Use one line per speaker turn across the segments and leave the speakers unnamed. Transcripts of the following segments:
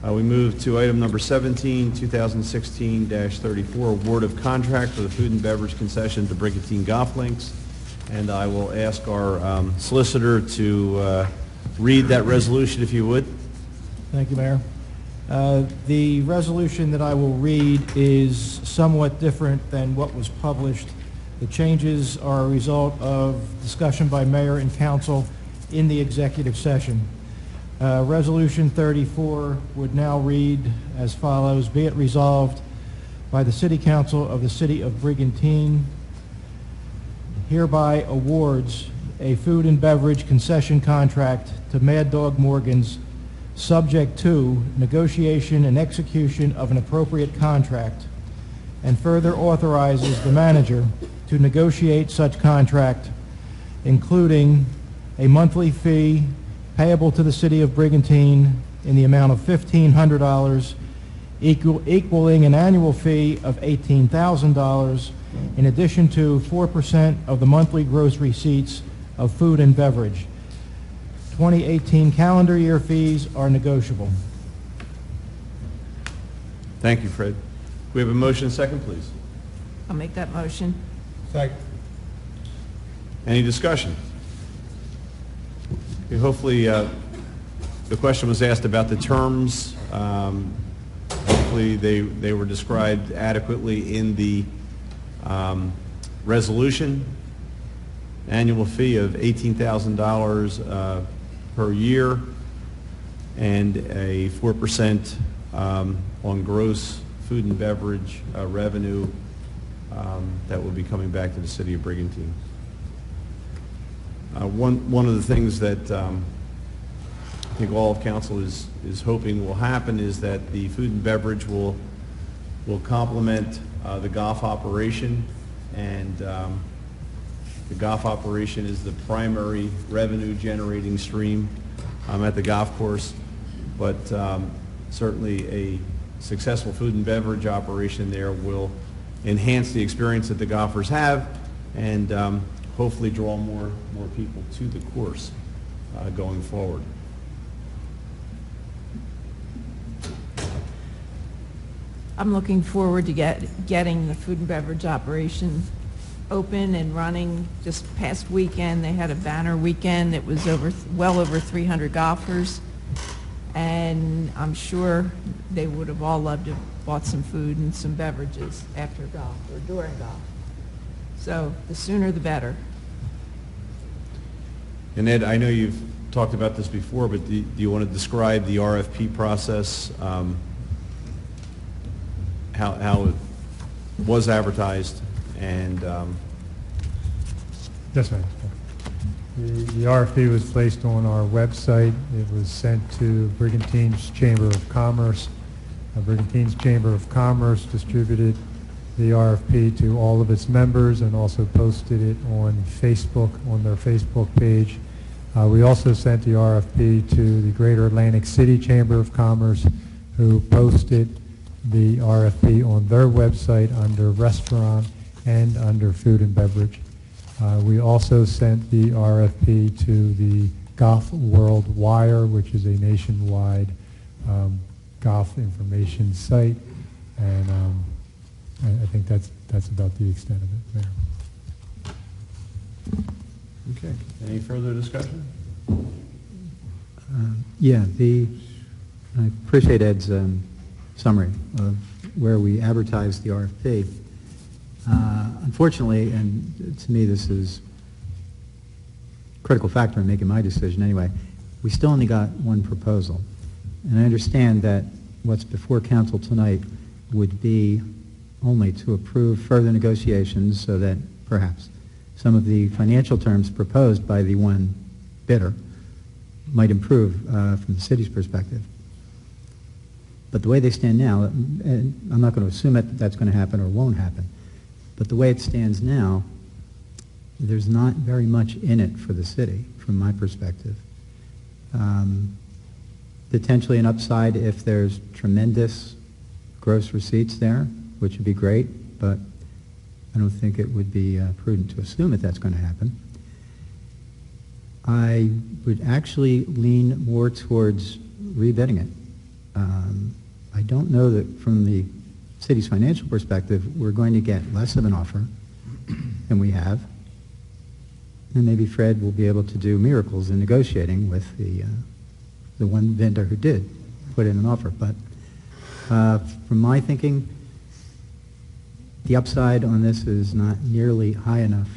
We move to item number 17, 2016-34, award of contract for the food and beverage concession to Brigantine Golf Links. And I will ask our solicitor to read that resolution, if you would.
Thank you, Mayor. The resolution that I will read is somewhat different than what was published. The changes are a result of discussion by Mayor and Council in the executive session. Resolution 34 would now read as follows: be it resolved by the City Council of the City of Brigantine hereby awards a food and beverage concession contract to Mad Dog Morgan's, subject to negotiation and execution of an appropriate contract, and further authorizes the manager to negotiate such contract, including a monthly fee payable to the City of Brigantine in the amount of $1,500, equaling an annual fee of $18,000, in addition to 4% of the monthly gross receipts of food and beverage. 2018 calendar year fees are negotiable.
Thank you, Fred. We have a motion and second, please.
I'll make that motion.
Second.
Any discussion? Okay, hopefully, the question was asked about the terms. Hopefully, they were described adequately in the resolution. Annual fee of $18,000 per year, and a 4% on gross food and beverage revenue that will be coming back to the City of Brigantine. One of the things that I think all of council is hoping will happen is that the food and beverage will complement the golf operation, and the golf operation is the primary revenue generating stream at the golf course, but certainly a successful food and beverage operation there will enhance the experience that the golfers have, and hopefully draw more people to the course going forward.
I'm looking forward to getting the food and beverage operation open and running. Just past weekend, they had a banner weekend. It was well over 300 golfers, and I'm sure they would have all loved to have bought some food and some beverages after golf or during golf. So the sooner the better.
And Ed, I know you've talked about this before, but do you want to describe the RFP process, how it was advertised, and
Yes, ma'am. The RFP was placed on our website. It was sent to Brigantine's Chamber of Commerce. Brigantine's Chamber of Commerce distributed the RFP to all of its members and also posted it on Facebook, on their Facebook page. We also sent the RFP to the Greater Atlantic City Chamber of Commerce, who posted the RFP on their website under restaurant and under food and beverage. We also sent the RFP to the Golf World Wire, which is a nationwide golf information site, and I think that's about the extent of it there.
okay. Any further discussion?
Yeah, I appreciate Ed's summary of where we advertised the RFP. Unfortunately, and to me this is a critical factor in making my decision anyway, we still only got one proposal. And I understand that what's before council tonight would be only to approve further negotiations so that perhaps some of the financial terms proposed by the one bidder might improve from the city's perspective. But the way they stand now, and I'm not going to assume that that's going to happen or won't happen, but the way it stands now, there's not very much in it for the city, from my perspective. Potentially an upside if there's tremendous gross receipts there, which would be great, but I don't think it would be prudent to assume that that's going to happen. I would actually lean more towards rebidding it I don't know that from the city's financial perspective, we're going to get less of an offer than we have. And maybe Fred will be able to do miracles in negotiating with the one vendor who did put in an offer. But from my thinking, the upside on this is not nearly high enough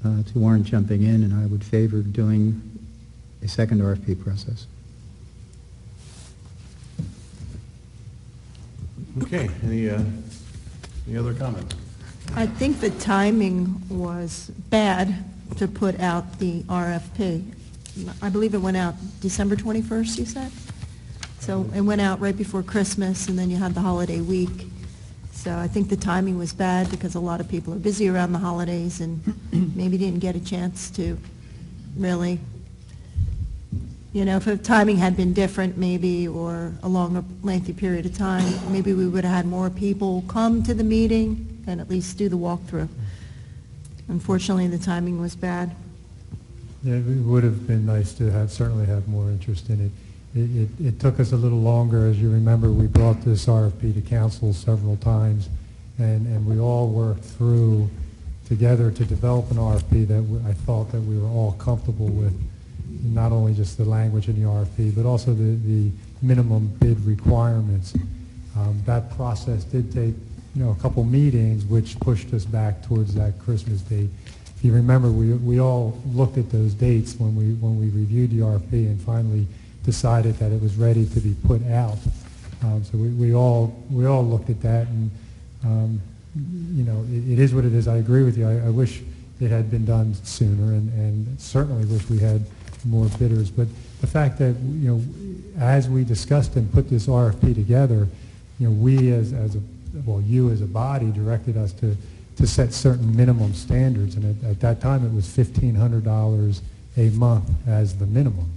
to warrant jumping in, and I would favor doing a second RFP process.
Okay, any other comments?
I think the timing was bad to put out the RFP. I believe it went out December 21st, you said? So it went out right before Christmas, and then you had the holiday week. So I think the timing was bad because a lot of people are busy around the holidays and maybe didn't get a chance to really, if the timing had been different maybe, or a longer, lengthy period of time, maybe we would have had more people come to the meeting and at least do the walkthrough. Unfortunately, the timing was bad.
Yeah, it would have been nice to certainly have more interest in it. It took us a little longer. As you remember, we brought this RFP to council several times, and we all worked through together to develop an RFP that I thought that we were all comfortable with, not only just the language in the RFP, but also the minimum bid requirements. That process did take a couple meetings, which pushed us back towards that Christmas date. If you remember, we all looked at those dates when we reviewed the RFP and finally decided that it was ready to be put out. So we all looked at that, and it is what it is. I agree with you. I wish it had been done sooner, and certainly wish we had more bidders. But the fact that as we discussed and put this RFP together, we you as a body directed us to set certain minimum standards, and at that time it was $1,500 a month as the minimum.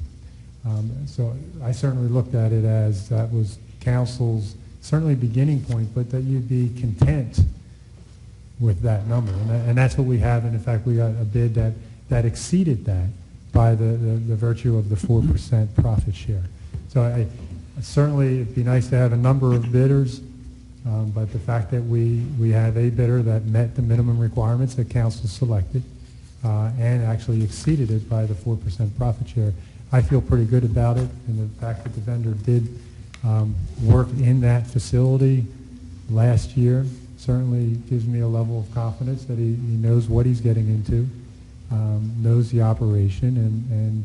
So I certainly looked at it as that was council's certainly beginning point, but that you'd be content with that number. And that's what we have, and in fact we got a bid that exceeded that by the virtue of the 4% profit share. So certainly it'd be nice to have a number of bidders, but the fact that we had a bidder that met the minimum requirements that council selected and actually exceeded it by the 4% profit share, I feel pretty good about it. And the fact that the vendor did work in that facility last year certainly gives me a level of confidence that he knows what he's getting into, knows the operation, and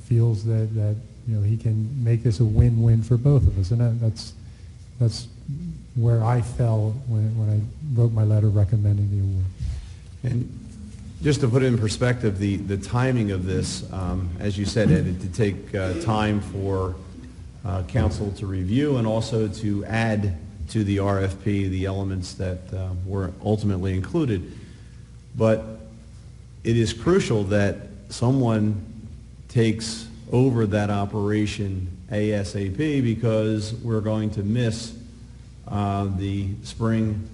feels that he can make this a win-win for both of us. And that's where I fell when I wrote my letter recommending the award.
And just to put it in perspective, the timing of this, as you said, Ed, it did take time for council to review and also to add to the RFP the elements that were ultimately included. But it is crucial that someone takes over that operation ASAP, because we're going to miss the spring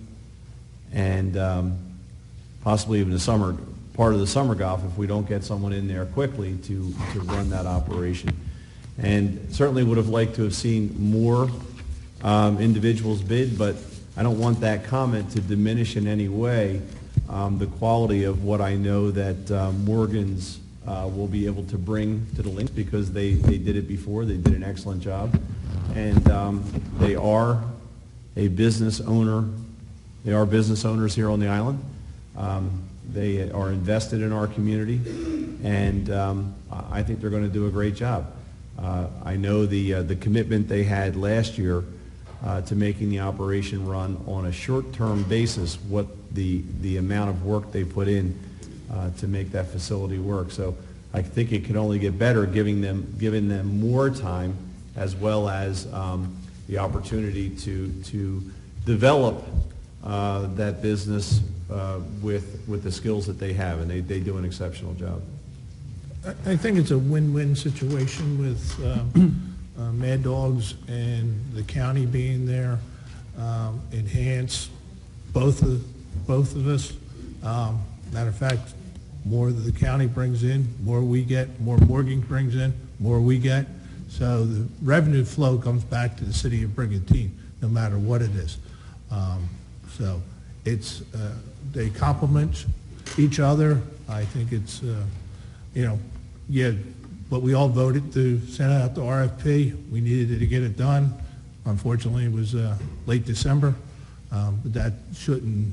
and possibly even the summer, part of the summer golf, if we don't get someone in there quickly to run that operation. And certainly would have liked to have seen more individuals bid, but I don't want that comment to diminish in any way the quality of what I know that Morgan's will be able to bring to the links, because they did it before. They did an excellent job, and they are a business owner. They are business owners here on the island. They are invested in our community, and I think they're going to do a great job. I know the commitment they had last year to making the operation run on a short-term basis, what the amount of work they put in to make that facility work. So I think it can only get better, giving them more time, as well as the opportunity to develop that business with the skills that they have, and they do an exceptional job.
I think it's a win-win situation with Mad Dogs and the county being there. Enhance both of us. Matter of fact, more that the county brings in, more we get. More Morgan brings in, more we get. So the revenue flow comes back to the city of Brigantine, no matter what it is. So it's, they complement each other. I think it's, yeah, but we all voted to send out the RFP. We needed to get it done. Unfortunately, it was late December, but that shouldn't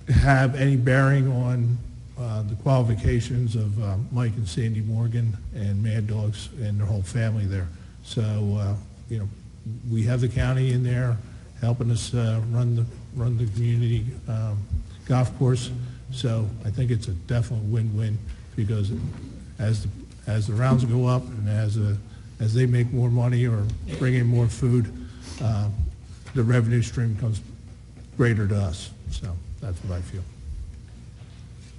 have any bearing on the qualifications of Mike and Sandy Morgan and Mad Dogs and their whole family there. So, we have the county in there helping us run the community golf course. So I think it's a definite win-win because as the rounds go up and as they make more money or bring in more food, the revenue stream comes greater to us. So that's what I feel.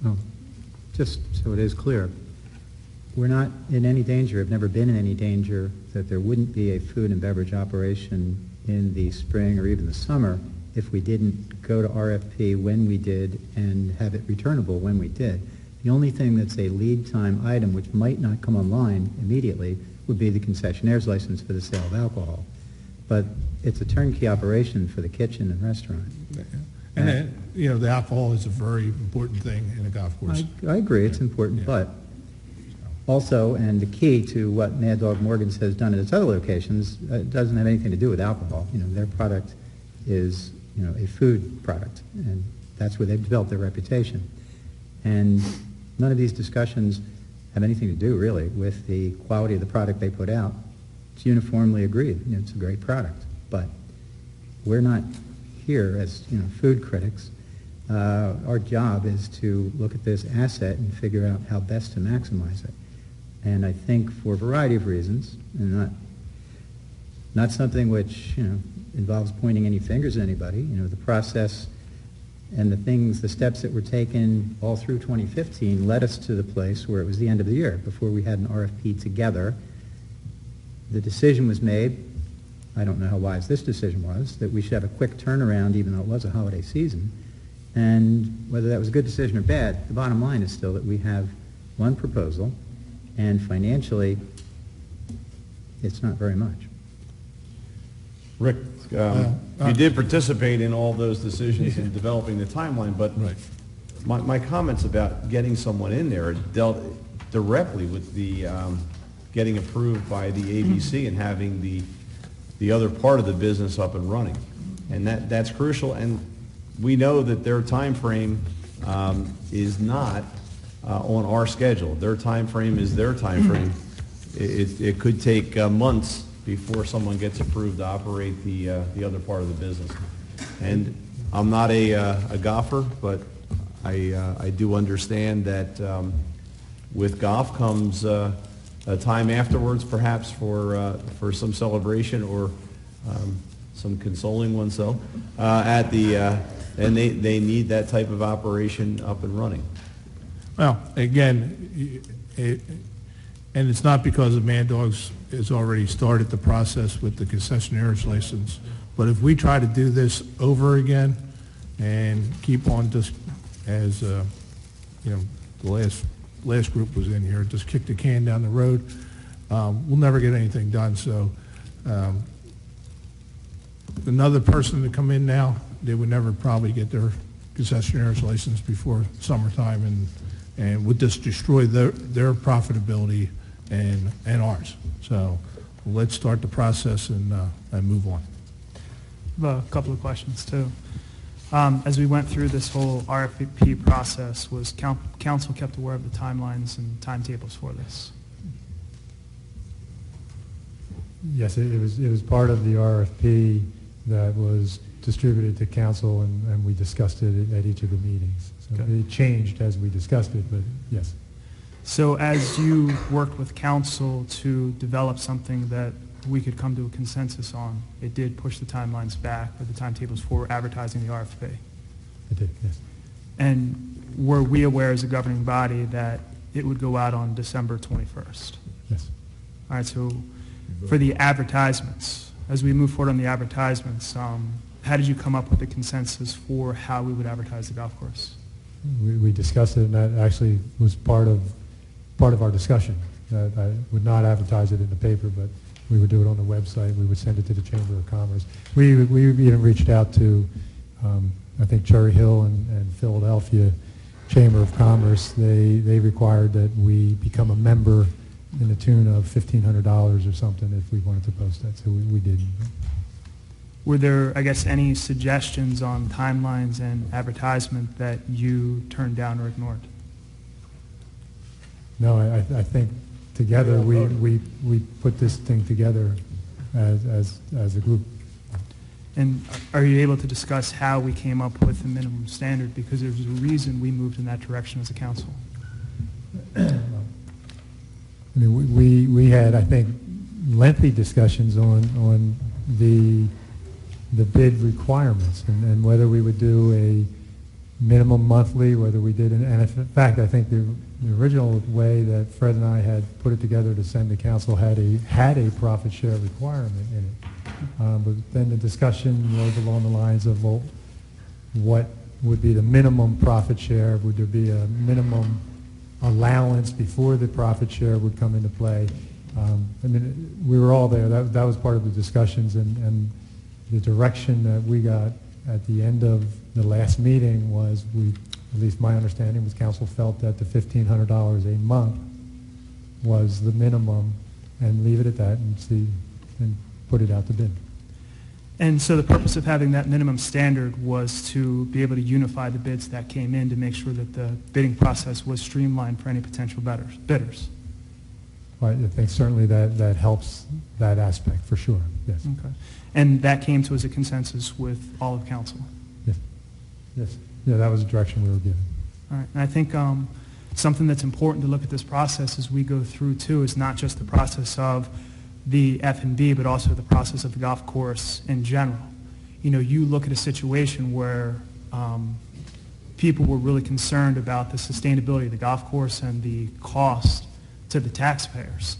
Well, just so it is clear, we're not in any danger, have never been in any danger that there wouldn't be a food and beverage operation in the spring or even the summer if we didn't go to RFP when we did and have it returnable when we did. The only thing that's a lead time item which might not come online immediately would be the concessionaire's license for the sale of alcohol. But it's a turnkey operation for the kitchen and restaurant.
And then, the alcohol is a very important thing in a golf course.
I agree, it's important,
Yeah.
but also, and the key to what Mad Dog Morgan's has done at its other locations, it doesn't have anything to do with alcohol. Their product is, a food product, and that's where they've developed their reputation. And none of these discussions have anything to do, really, with the quality of the product they put out. It's uniformly agreed. It's a great product, but we're not here as, food critics. Our job is to look at this asset and figure out how best to maximize it. And I think for a variety of reasons, and not something which, involves pointing any fingers at anybody, the process and the steps that were taken all through 2015 led us to the place where it was the end of the year, before we had an RFP together. The decision was made, I don't know how wise this decision was, that we should have a quick turnaround even though it was a holiday season. And whether that was a good decision or bad, the bottom line is still that we have one proposal, and financially, it's not very much.
Rick, you did participate in all those decisions in developing the timeline, but
Right.
my comments about getting someone in there dealt directly with the getting approved by the ABC and having the other part of the business up and running. And that's crucial, and we know that their time frame is not on our schedule. Their time frame is their time frame. It could take months before someone gets approved to operate the other part of the business. And I'm not a golfer, but I do understand that with golf comes a time afterwards, perhaps for some celebration or some consoling oneself and they need that type of operation up and running.
Well, again, and it's not because of Mad Dogs has already started the process with the concessionaire's license, but if we try to do this over again and keep on just as, the last group was in here, just kick the can down the road, we'll never get anything done. So another person to come in now, they would never probably get their concessionaire's license before summertime, and would just destroy their profitability and ours. So let's start the process and move on.
I have a couple of questions, too. As we went through this whole RFP process, was council kept aware of the timelines and timetables for this?
Yes, it was part of the RFP that was distributed to council, and we discussed it at each of the meetings. So
Okay.
it changed as we discussed it, but yes.
So as you worked with council to develop something that we could come to a consensus on, it did push the timelines back, or the timetables for advertising the RFP.
It did, yes.
And were we aware as a governing body that it would go out on December 21st?
Yes.
All right, so for the advertisements, as we move forward on the advertisements, how did you come up with the consensus for how we would advertise the golf course?
We discussed it, and that actually was part of part of our discussion. I would not advertise it in the paper, but we would do it on the website. We would send it to the Chamber of Commerce. We even reached out to, I think, Cherry Hill and Philadelphia Chamber of Commerce. They required that we become a member in the tune of $1,500 or something if we wanted to post that, so we didn't.
Were there, I guess, any suggestions on timelines and advertisement that you turned down or ignored?
No, I think together we put this thing together as a group.
And are you able to discuss how we came up with the minimum standard? Because there's a reason we moved in that direction as a council.
I mean, we had, I think, lengthy discussions on the bid requirements and whether we would do a minimum monthly, whether we did, and in fact, I think the original way that Fred and I had put it together to send to council had a profit share requirement in it. But then the discussion was along the lines of, well, what would be the minimum profit share? Would there be a minimum allowance before the profit share would come into play? I mean, we were all there. That was part of the discussions, and the direction that we got at the end of the last meeting was, at least my understanding was, council felt that the $1,500 a month was the minimum, and leave it at that and see and put it out to bid.
And so the purpose of having that minimum standard was to be able to unify the bids that came in to make sure that the bidding process was streamlined for any potential bidders.
Well, I think certainly that helps that aspect for sure, yes.
Okay. And that came to as a consensus with all of council.
Yes. Yes. Yeah, that was the direction we were given.
All right. And I think something that's important to look at this process as we go through too is not just the process of the F&B, but also the process of the golf course in general. You know, you look at a situation where people were really concerned about the sustainability of the golf course and the cost to the taxpayers.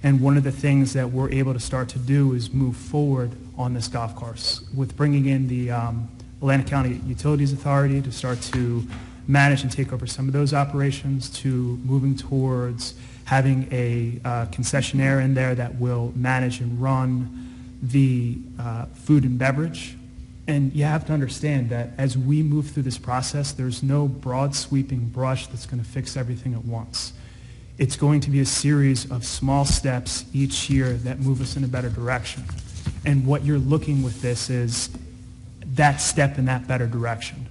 And one of the things that we're able to start to do is move forward on this golf course with bringing in the Atlantic County Utilities Authority to start to manage and take over some of those operations, to moving towards having a concessionaire in there that will manage and run the food and beverage. And you have to understand that as we move through this process, there's no broad sweeping brush that's going to fix everything at once. It's going to be a series of small steps each year that move us in a better direction. And what you're looking with this is that step in that better direction.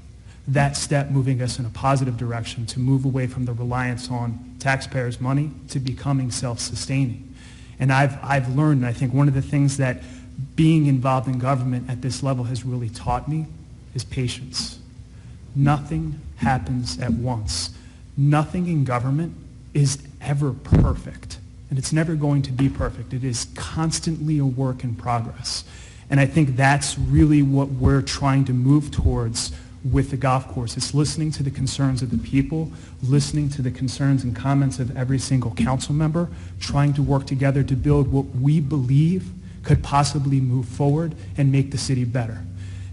That step moving us in a positive direction to move away from the reliance on taxpayers' money to becoming self-sustaining. And I've learned, and I think one of the things that being involved in government at this level has really taught me is patience. Nothing happens at once. Nothing in government is ever perfect, and it's never going to be perfect. It is constantly a work in progress. And I think that's really what we're trying to move towards with the golf course. It's listening to the concerns of the people, listening to the concerns and comments of every single council member, trying to work together to build what we believe could possibly move forward and make the city better.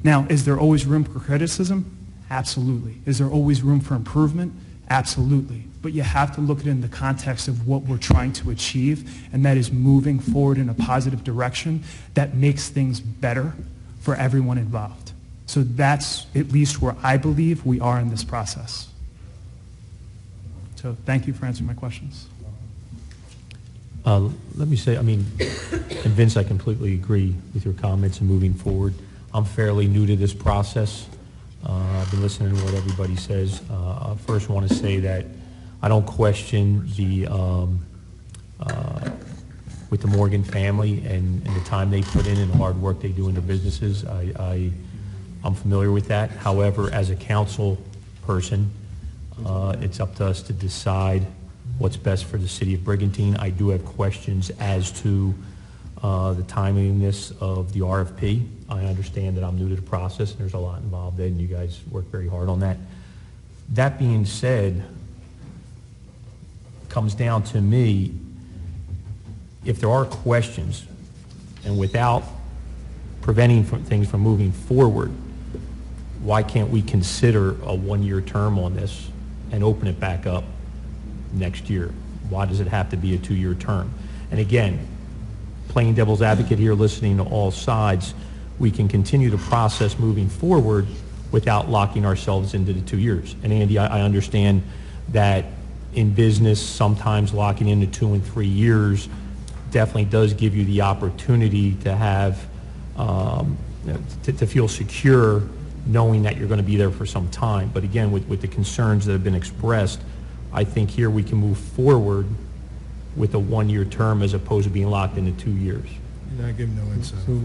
Now, is there always room for criticism? Absolutely. Is there always room for improvement? Absolutely. But you have to look at it in the context of what we're trying to achieve, and that is moving forward in a positive direction that makes things better for everyone involved. So that's at least where I believe we are in this process. So thank you for answering my questions.
Let me say, I mean, and Vince, I completely agree with your comments and moving forward. I'm fairly new to this process. I've been listening to what everybody says. I first want to say that I don't question the with the Morgan family and the time they put in and the hard work they do in their businesses. I'm familiar with that. However, as a council person, it's up to us to decide what's best for the city of Brigantine. I do have questions as to the timeliness of the RFP. I understand that I'm new to the process and there's a lot involved in it, and you guys work very hard on that. That being said, it comes down to me, if there are questions, and without preventing things from moving forward, why can't we consider a one-year term on this and open it back up next year? Why does it have to be a 2-year term? And again, playing devil's advocate here, listening to all sides, we can continue the process moving forward without locking ourselves into the 2 years. And Andy, I understand that in business, sometimes locking into 2 and 3 years definitely does give you the opportunity to have, to feel secure knowing that you're going to be there for some time. But again, with the concerns that have been expressed, I think here we can move forward with a 1-year term as opposed to being locked into 2 years.
You're not giving no insight.
So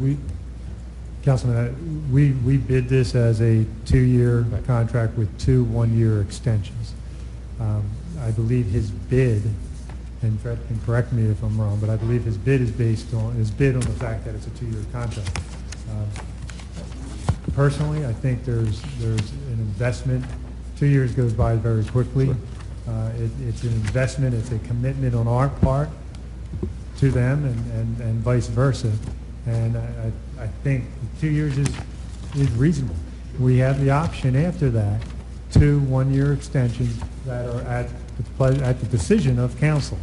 Councilman, we bid this as a 2-year contract with 2 1-year extensions. I believe his bid, and Fred can correct me if I'm wrong, but I believe his bid is based on the fact that it's a 2-year contract. Personally, I think there's an investment. 2 years goes by very quickly. It's an investment. It's a commitment on our part to them, and vice versa. And I think 2 years is reasonable. We have the option after that, 2 1-year extensions that are at the decision of council.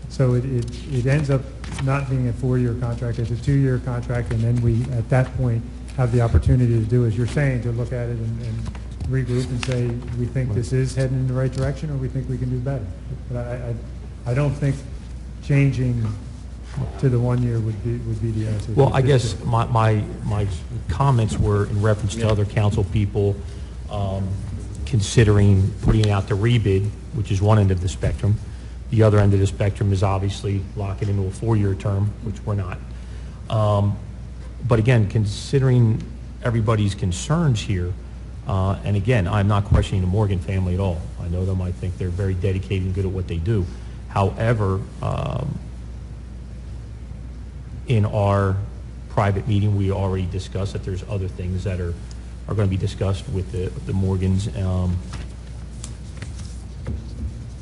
So it ends up not being a 4-year contract, it's a 2-year contract, and then we, at that point, have the opportunity to do, as you're saying, to look at it and regroup and say, we think this is heading in the right direction, or we think we can do better. But I don't think changing to the 1 year would be the answer.
Well, I guess my comments were in reference to other council people considering putting out the rebid, which is one end of the spectrum. The other end of the spectrum is obviously locking into a 4-year term, which we're not. But again, considering everybody's concerns here, and again, I'm not questioning the Morgan family at all. I know them. I think they're very dedicated and good at what they do. However, in our private meeting, we already discussed that there's other things that are going to be discussed with the Morgans,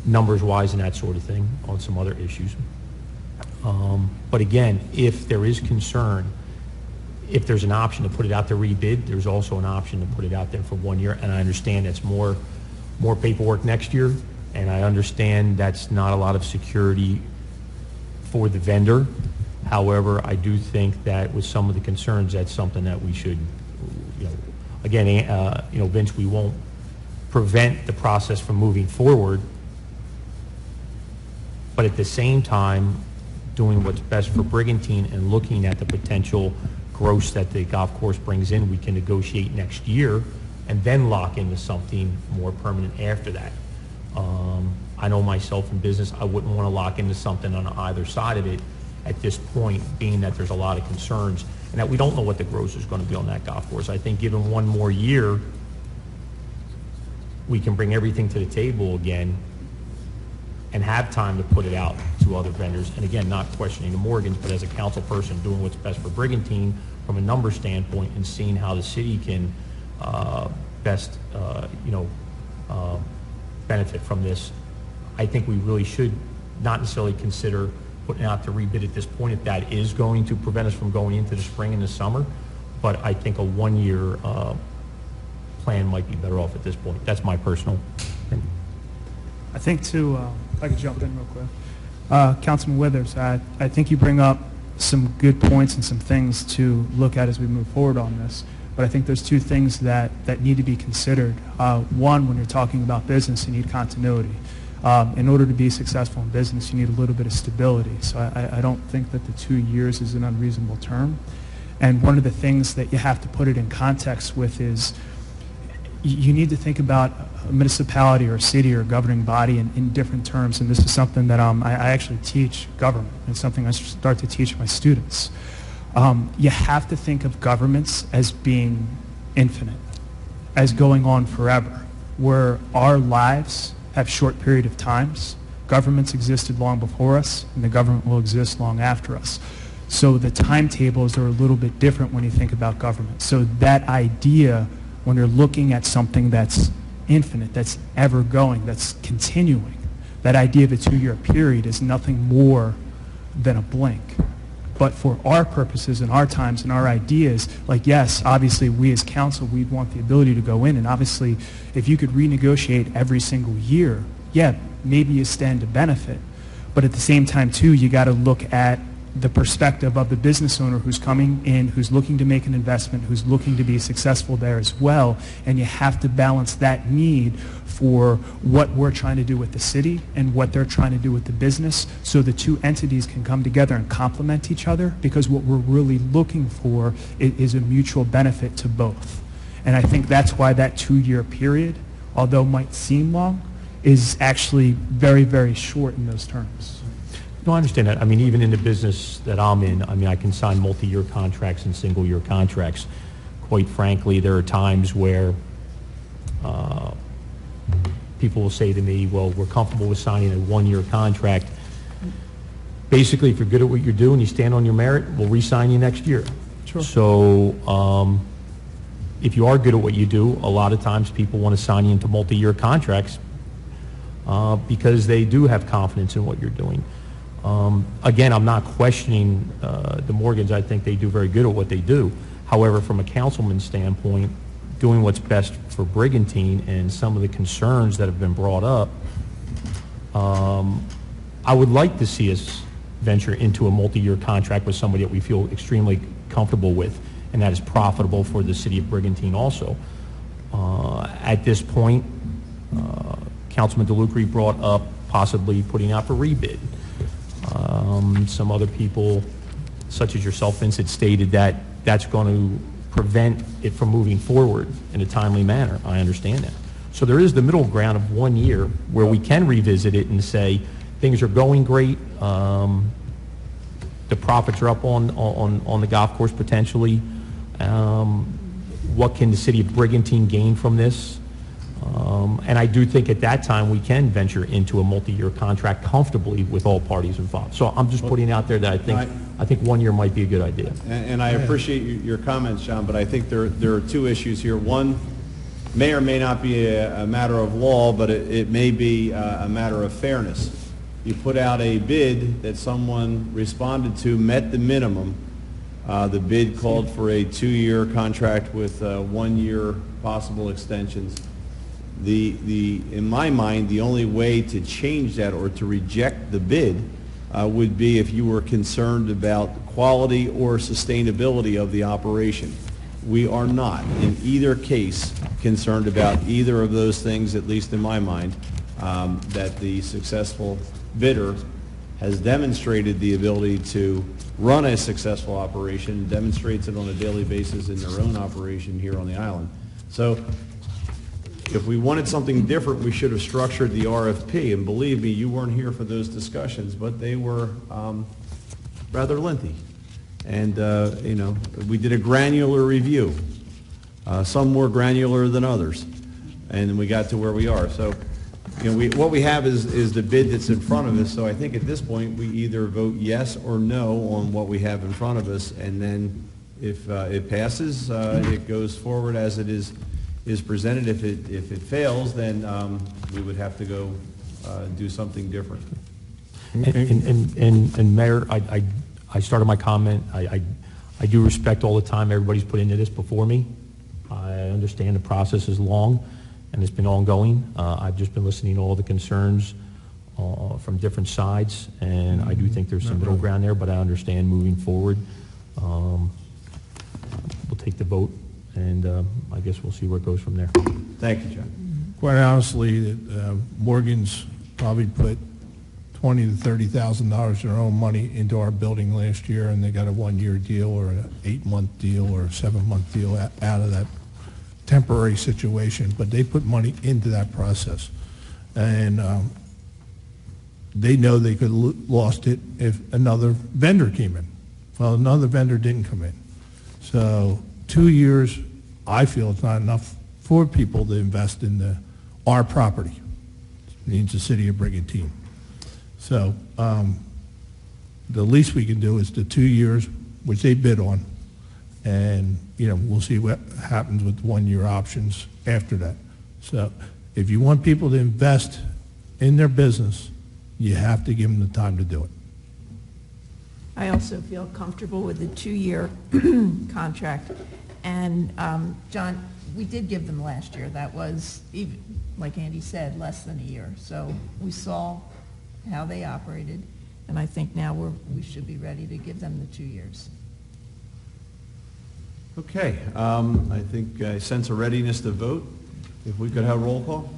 numbers-wise and that sort of thing, on some other issues. But again, if there is concern, if there's an option to put it out to rebid, there's also an option to put it out there for 1 year. And I understand that's more paperwork next year, and I understand that's not a lot of security for the vendor. However, I do think that with some of the concerns, that's something that we should, again, Vince, we won't prevent the process from moving forward, but at the same time, doing what's best for Brigantine and looking at the potential gross that the golf course brings in, we can negotiate next year and then lock into something more permanent after that. I know myself in business, I wouldn't want to lock into something on either side of it at this point, being that there's a lot of concerns and that we don't know what the gross is going to be on that golf course. I think given 1 more year, we can bring everything to the table again and have time to put it out to other vendors. And again, not questioning the Morgans, but as a council person doing what's best for Brigantine from a number standpoint and seeing how the city can best, benefit from this. I think we really should not necessarily consider putting out the rebid at this point if that is going to prevent us from going into the spring and the summer. But I think a 1-year plan might be better off at this point. That's my personal opinion.
I think too, if I could jump in real quick. Councilman Withers, I think you bring up some good points and some things to look at as we move forward on this. But I think there's 2 things that need to be considered. One, when you're talking about business, you need continuity. In order to be successful in business, you need a little bit of stability. So I don't think that the 2 years is an unreasonable term. And one of the things that you have to put it in context with is you need to think about a municipality or a city or a governing body in different terms. And this is something that I actually teach government. It's something I start to teach my students. You have to think of governments as being infinite, as going on forever, where our lives have short period of times. Governments existed long before us, and the government will exist long after us. So the timetables are a little bit different when you think about government. So that idea, when you're looking at something that's infinite, that's ever going, that's continuing, that idea of a 2-year period is nothing more than a blink. But for our purposes and our times and our ideas, like, yes, obviously we as council, we'd want the ability to go in, and obviously if you could renegotiate every single year, yeah, maybe you stand to benefit. But at the same time, too, you got to look at the perspective of the business owner who's coming in, who's looking to make an investment, who's looking to be successful there as well, and you have to balance that need for what we're trying to do with the city and what they're trying to do with the business, so the two entities can come together and complement each other, because what we're really looking for is a mutual benefit to both. And I think that's why that 2-year period, although might seem long, is actually very, very short in those terms.
No, I understand that. I mean, even in the business that I'm in, I mean, I can sign multi-year contracts and single-year contracts. Quite frankly, there are times where people will say to me, well, we're comfortable with signing a 1-year contract. Basically, if you're good at what you're doing, you stand on your merit, we'll re-sign you next year.
Sure.
So if you are good at what you do, a lot of times people want to sign you into multi-year contracts because they do have confidence in what you're doing. Again, I'm not questioning the Morgans. I think they do very good at what they do. However, from a councilman's standpoint, doing what's best for Brigantine and some of the concerns that have been brought up, I would like to see us venture into a multi-year contract with somebody that we feel extremely comfortable with, and that is profitable for the city of Brigantine also. At this point, Councilman DeLucre brought up possibly putting out for rebid. Some other people, such as yourself, Vincent, stated that that's going to prevent it from moving forward in a timely manner. I understand that. So there is the middle ground of 1 year where we can revisit it and say things are going great. The profits are up on the golf course potentially. What can the city of Brigantine gain from this? And I do think at that time we can venture into a multi-year contract comfortably with all parties involved. So I'm just putting out there that I think 1 year might be a good idea.
And I appreciate your comments, John, but I think there are two issues here. One may or may not be a matter of law, but it may be a matter of fairness. You put out a bid that someone responded to, met the minimum. The bid called for a 2-year contract with 1 year possible extensions. In my mind, the only way to change that or to reject the bid would be if you were concerned about quality or sustainability of the operation. We are not, in either case, concerned about either of those things, at least in my mind, that the successful bidder has demonstrated the ability to run a successful operation, demonstrates it on a daily basis in their own operation here on the island. So if we wanted something different, we should have structured the RFP. And believe me, you weren't here for those discussions, but they were rather lengthy. And, we did a granular review, some more granular than others. And we got to where we are. So, what we have is the bid that's in front of us. So I think at this point, we either vote yes or no on what we have in front of us. And then if it passes, it goes forward as it is presented. If it fails, then we would have to go do something different.
And Mayor, I started my comment. I do respect all the time everybody's put into this before me. I understand the process is long and it's been ongoing. I've just been listening to all the concerns from different sides, and I do think there's some middle ground there, but I understand moving forward. We'll take the vote, and I guess we'll see where it goes from there.
Thank you, John.
Quite honestly, Morgan's probably put $20,000 to $30,000 of their own money into our building last year, and they got a 1-year deal or an 8-month deal or a 7-month deal out of that temporary situation. But they put money into that process, and they know they could have lost it if another vendor came in. Well, another vendor didn't come in. So 2 years, I feel it's not enough for people to invest in our property. It means the city of Brigantine. So the least we can do is the 2 years, which they bid on, and we'll see what happens with 1-year options after that. So if you want people to invest in their business, you have to give them the time to do it.
I also feel comfortable with the 2-year contract. And, John, we did give them last year. That was, even, like Andy said, less than a year. So we saw how they operated, and I think now we should be ready to give them the 2 years.
Okay, I think I sense a readiness to vote. If we could have roll call?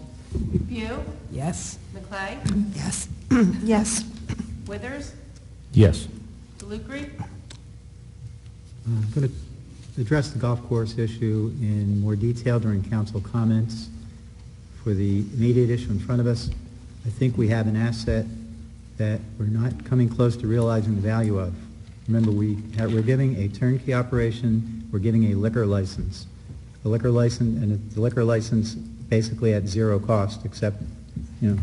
Pugh,
Yes.
McClay,
Yes. Yes.
Withers,
Yes.
DeLucre,
I'm going to address the golf course issue in more detail during council comments. For the immediate issue in front of us, I think we have an asset that we're not coming close to realizing the value of. Remember, we're giving a turnkey operation, we're giving a liquor license. The liquor license basically at zero cost, except,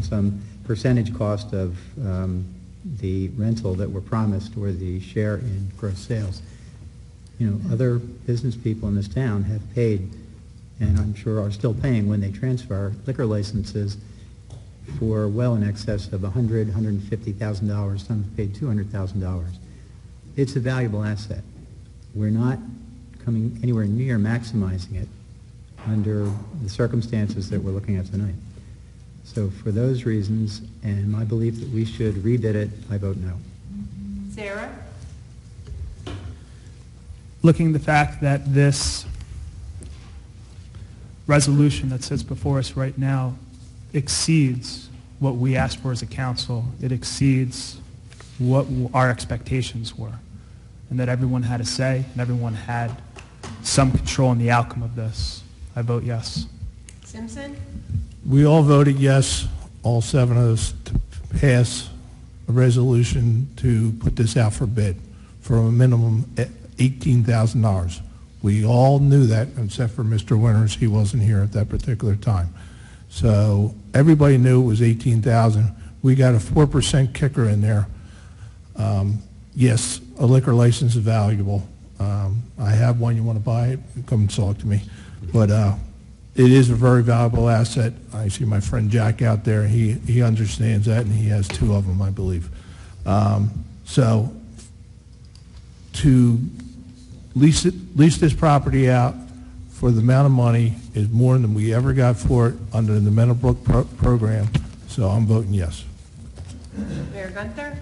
some percentage cost of the rental that we're promised or the share in gross sales. Other business people in this town have paid, and I'm sure are still paying when they transfer liquor licenses for well in excess of $100,000, $150,000. Some have paid $200,000. It's a valuable asset. We're not coming anywhere near maximizing it under the circumstances that we're looking at tonight. So for those reasons, and my belief that we should rebid it, I vote no.
Sarah,
Looking at the fact that this resolution that sits before us right now exceeds what we asked for as a council, it exceeds what our expectations were, and that everyone had a say and everyone had some control in the outcome of this, I vote yes.
Simpson,
We all voted yes, all 7 of us, to pass a resolution to put this out for bid for a minimum $18,000. We all knew that, except for Mr. Winters. He wasn't here at that particular time. So everybody knew it was $18,000. We got a 4% kicker in there. Yes, a liquor license is valuable. I have one. You want to buy it? Come and talk to me. But it is a very valuable asset. I see my friend Jack out there. He understands that, and he has 2 of them, I believe. So to lease this property out for the amount of money is more than we ever got for it under the Meadowbrook program. So I'm voting yes.
Mayor Gunther,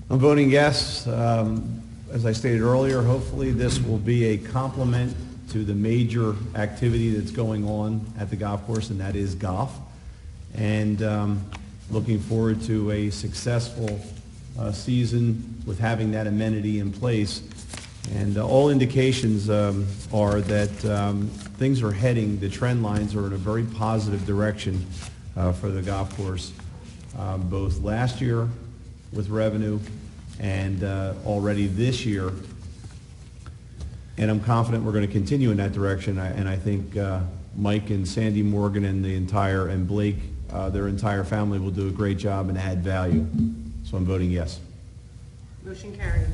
I'm voting yes. As I stated earlier, hopefully this will be a complement to the major activity that's going on at the golf course, and that is golf. And looking forward to a successful season with having that amenity in place. And all indications are that things are heading, the trend lines are in a very positive direction for the golf course, both last year with revenue and already this year. And I'm confident we're going to continue in that direction. And I think Mike and Sandy Morgan and Blake, their entire family will do a great job and add value. So I'm voting yes.
motion carries.